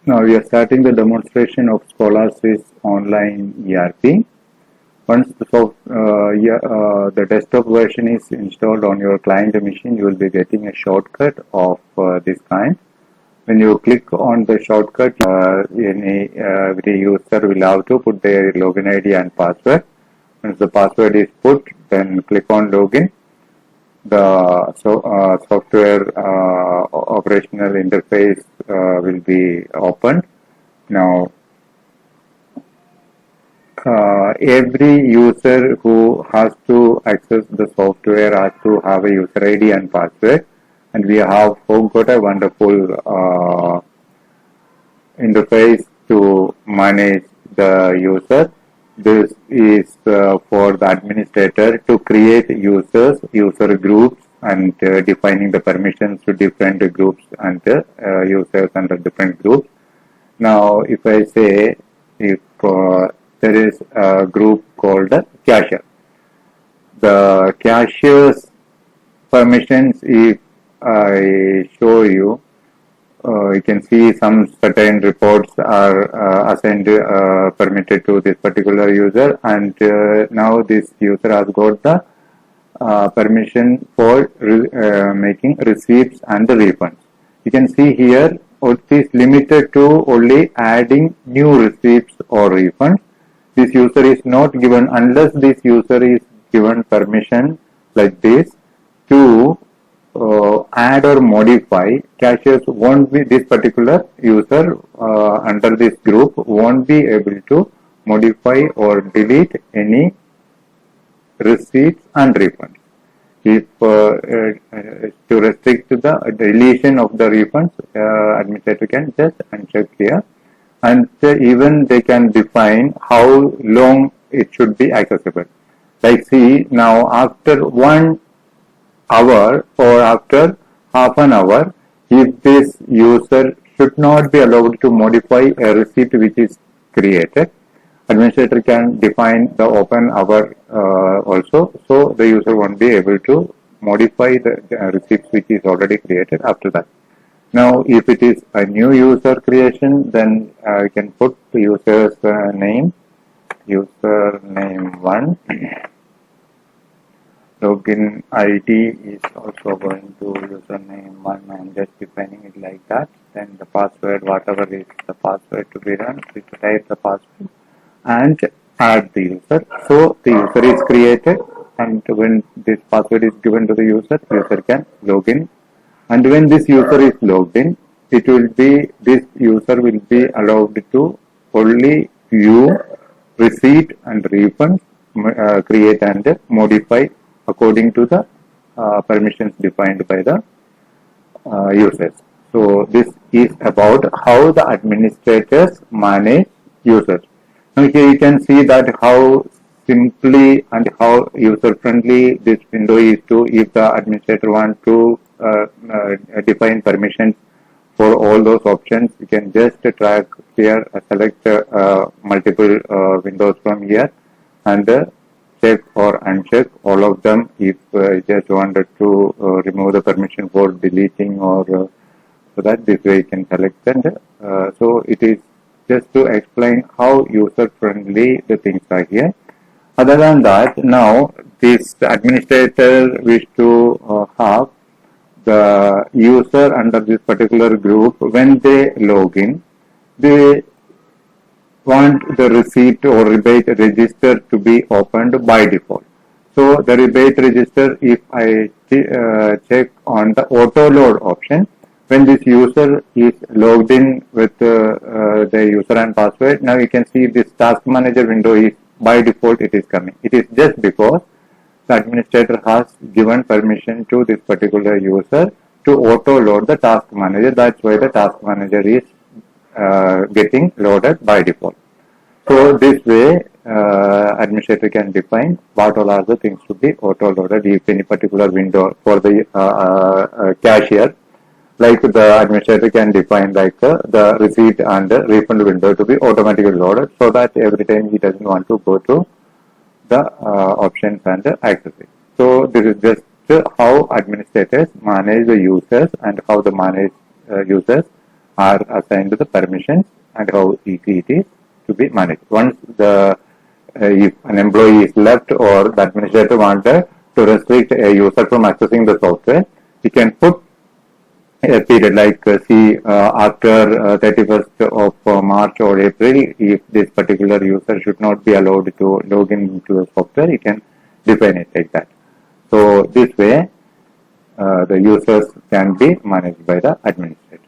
Now we are starting the demonstration of Scholasys online ERP. Once the desktop version is installed on your client machine, you will be getting a shortcut of this kind. When you click on the shortcut, every user will have to put their login ID and password. Once the password is put, then click on login. The software operational interface will be opened. Now, every user who has to access the software has to have a user ID and password, and we have got a wonderful interface to manage the user. This is for the administrator to create users, user groups, and defining the permissions to different groups and users under different groups. Now, if I say if there is a group called the cashier, the cashier's permissions, if I show you, you can see some certain reports are assigned permitted to this particular user, and now this user has got the permission for making receipts and refunds. You can see here it is limited to only adding new receipts or refunds. This user is not given unless this user is given permission like this to add or modify. Cashiers won't be, this particular user under this group won't be able to modify or delete any receipts and refunds. If to restrict the deletion of the refunds, administrator can just uncheck here, and even they can define how long it should be accessible. Like, see, now after 1 hour or after half an hour, if this user should not be allowed to modify a receipt which is created, administrator can define the open hour also, so the user won't be able to modify the receipts which is already created after that. Now, if it is a new user creation, then you can put the user's name, username 1. Login ID is also going to username 1. I'm just defining it like that. Then the password, whatever is the password to be run, we type the password and add the user. So the user is created, and when this password is given to the user can log in. And when this user is logged in, this user will be allowed to only view receipt and refund, create and modify according to the permissions defined by the users. So this is about how the administrators manage users. Now here you can see that how simply and how user friendly this window is to, if the administrator wants to define permissions for all those options, you can just drag here, select multiple windows from here and check or uncheck all of them if you just wanted to remove the permission for deleting, or so that this way you can select. And so it is just to explain how user friendly the things are here. Other than that, now this administrator wish to have the user under this particular group, when they log in, they want the receipt or rebate register to be opened by default. So the rebate register, if I check on the auto load option, when this user is logged in with the user and password, now you can see this task manager window is by default it is coming. It is just because the administrator has given permission to this particular user to auto load the task manager. That's why the task manager is getting loaded by default. So this way administrator can define what all are the things to be auto loaded if any particular window for the cashier. Like the administrator can define like the receipt and the refund window to be automatically loaded, so that every time he doesn't want to go to the options and access it. So this is just how administrators manage the users and how the manage users are assigned the permissions and how easy it is to be managed. Once the if an employee is left or the administrator wanted to restrict a user from accessing the software, we can put a period like after 31st of March or April, if this particular user should not be allowed to log into the software, you can define it like that. So this way, the users can be managed by the administrator.